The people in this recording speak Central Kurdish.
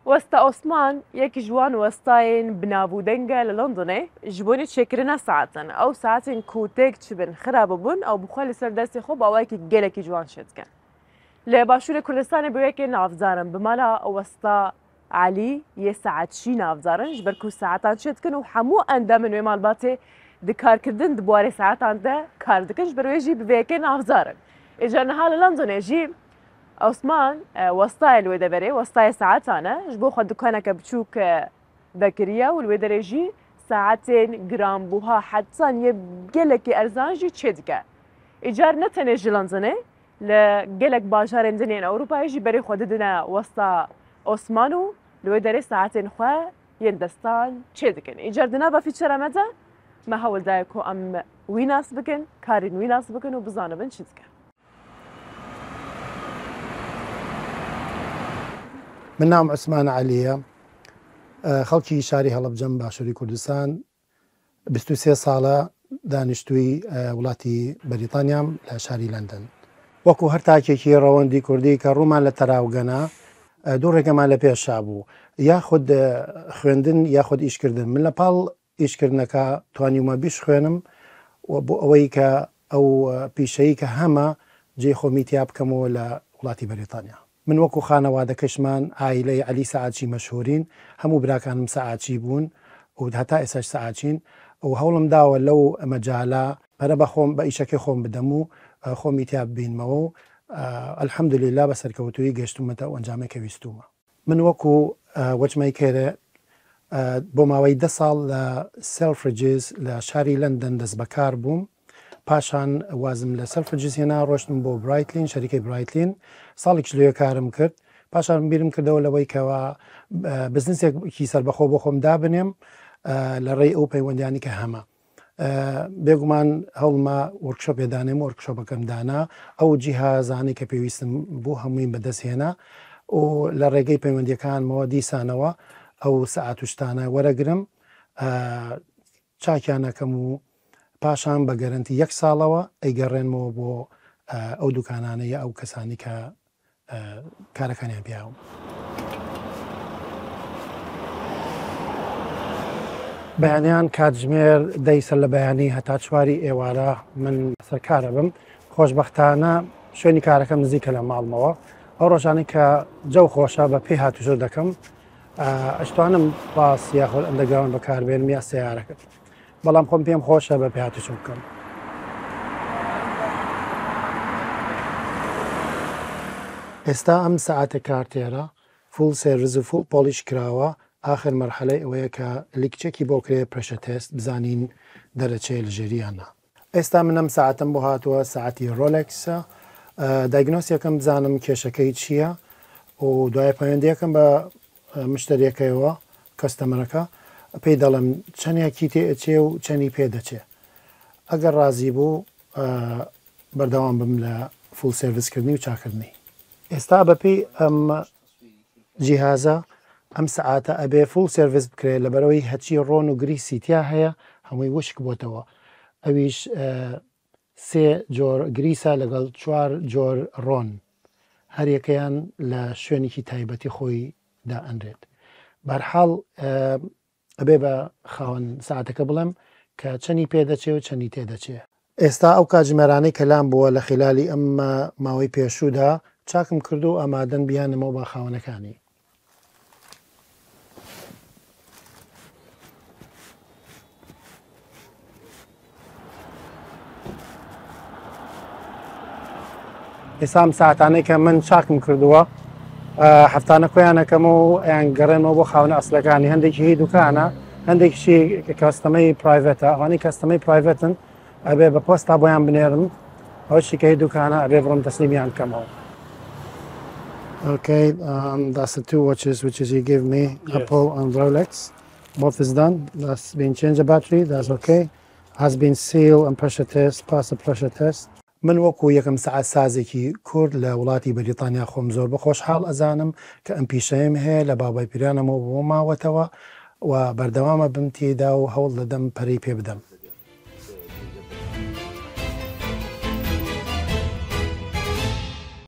وستا عثمان یک جوان وستاین بنابودنگه لندنه جبونی چکرنا ساعتن او ساعتن کوتک چبن خراب بون او بخوال سر دستی خوب او که گلکی جوان شد کن لباشور کردستان بیوک نافزارن بمالا وستا علی یه ساعت شی نافزارن جبرکو ساعتان شد کن و همو اندامن و مالباته دکار کردن دبواره ساعتان ده کار دکنش برویجی بیوک نافزارن اجان حال لندنه جی عثمان وسطاي الويدبري وسطاي ساعات أنا جبو خد دكانك بتشوك بكرية والويدريجي ساعتين جرام بوها حتى يبقلك أرزانجي تشدكا إيجار نتني جلانزني لقلك باجارين دنيا أوروبا يجي بري خددنا وسطا عثمانو الويدري ساعتين خوا يندستان تشدكن إيجار دنا في تشرا متى ما هو دايكو أم ويناس بكن كارين ويناس بكن وبزانبن تشدكا من نام عثمان علية خەڵکی شاری هەڵەبجەم باشووری کوردستان 23 ساڵە دانیشتووی وڵاتی بەریتانیام لە شاری لەندەن وەکو هەر تاکێکی ڕەوەندی کوردی کە ڕوومان لە تەراوگەنا دوو ڕێگەمان لە پێشا بوو یاخود خوێندن یاخود ئیشکردن من لە پاڵ ئیشکردنەکە توانیمە بیش خوێنم بۆ ئەوەی کە ئەو پیشەیە کە هەمە جێ خۆمی تیا بکەمەوە لە وڵاتی بەریتانیا من وەکو خانەوادەکەشمان ئایلەی عەلی سەعاتچی مەشهوورین هەموو براکانم سەعاتچی بوون و هەتا ئێساش سەعاتچین و هەوڵم داوە لەو مەجاالە پەرە بە خۆم بە ئیشەکەی خۆم بدەم و خۆمی تیا ببینمەوە و ئەلحەمدولیلا بە سەرکەوتووی گەشتومەتە و ئەنجامێکە ویستومە من وەکو وەچمەی کێرە بۆ ماوەی 10 ساڵ لە سێلفرجز لە شاری لەندەن دەست بەکار بووم پاشان وازم لە سەلفرجز هێنا ڕۆشتم بۆ برایتلین شەریکەی برایتلین ساڵێک لێ کارم کرد پاشان بیرم کردەوە لەوەی کەەوە بزنسێکی سەربەخۆ بۆ خۆم دابنێم لە ڕێی ئەو پەیوەندیانی کە هەمە بێگومان هەوڵما وەرکشۆپ پێدانێم وەرکشۆپەکەم دانا ئەو جیهازانی کە پێویستم بۆ هەمووی بەدەستهێنا و لە ڕێگەی پەیوەندیەکانمەوە دیسانەوە ئەو سەعات وشتانە وەرەگرم چاکیانەکەم و پاشان بە گەرنتی 1 ساڵەوە ئەیگەڕێنمەوە بۆ ئەو دوکانانەیە ئەو کەسانی کە کارەکانیان پیاوم بەیانیان کاتژمێر 10 سەر لە بەیانی هەتا 4 ئێوارە من سەرکارە بم خۆشبەختانە شوێنی کارەکەم نزیکە لە ماڵمەوە ئەو ڕۆژانەی کە جەو خۆشە بە پێی هاتووشە دەکەم ئەشتوانم باس یاخۆ ئەندەگراون بەکاربێنم یا سیارەکەت بەڵام خۆم پێم خۆشە بە پێی هاتووشە بکەم ئێستا ئەم سەعاتە کارتێرە فول سێڤیس و فول پۆلیش کراوە ئاخر مەرحەلەی ئەوەیە کە لیکچێکی بۆ کرێ پرەشە تێست بزانین دەرەچێ لە ژێریانە ئێستا من ئەم ساعتم بۆ هاتووە ساعتی ڕۆلێکسە دایگنۆسیەکەم بزانم کێشەکەی چییە و دوای پەیوەندیەکەم بە مشتریەکەیەوە کەستەمەرەکە پێی دەڵم چەندێکی تێئەچێ و چەندی پێدەچێ ئەگەر ڕازی بوو بەردەوام بم لە فول سێڤیسکردنی و چاکردنی ئێستا بەپێی ئەم جیهازە ئەم سەعاتە ئەبێ فول سێڤیس بکرێت لەبەرەوەی هەچی ڕۆن و گریسی تیا هەیە هەمووی وشک بۆتەوە ئەویش 3 جۆر گریسە لەگەڵ 4 جۆر ڕۆن هەریەکەیان لە شوێنێکی تایبەتی خۆی دائەنرێت بەرحاڵ ئەبێ بە خاوەن سەعاتەکە بڵێم کە چەندی پێدەچێ و چەندی تێدەچێ ئێستا ئەو کاتژمێرانەی کەلام بووە لە خلالی ئەم ماوەی پێشوودا چاکم کردو و ئامادەن بیانمەوە بە خاوەنەکانی ئێستا ئەم ساعتانەی کە من چاکم کردووە هەفتانە کۆیانەکەم و یان گەڕێنەوە بۆ خاونە ئەسلەکانی هەندێکی هی دوکانە هەندێکیشی کەستەمەی پرایڤێتە ئەوانەی کەستەمەی پرایڤێتن ئەبێ بە پۆستا بۆیان بنێرم ئەوشی کە هی دوکانە ئەبێ بڕم تەسلیمیان بکەمەوە Okay, that's the 2 watches which is you give me, yes. Apple and Rolex. Both is done. That's been changed the battery. That's okay. Has been sealed and pressure test. Passed the pressure test. من وەکو یەکەم سەعات سازێکی کورد لە وڵاتی بەریتانیا خۆم زۆر بە خۆشحاڵ ئەزانم کە ئەم پیشەیەم هەیە لە بابای پیرانەمەوە بۆ ماوەتەوە و بەردەوامە بم تێدا و هەوڵ دەدەم پەرەی پێ بدەم.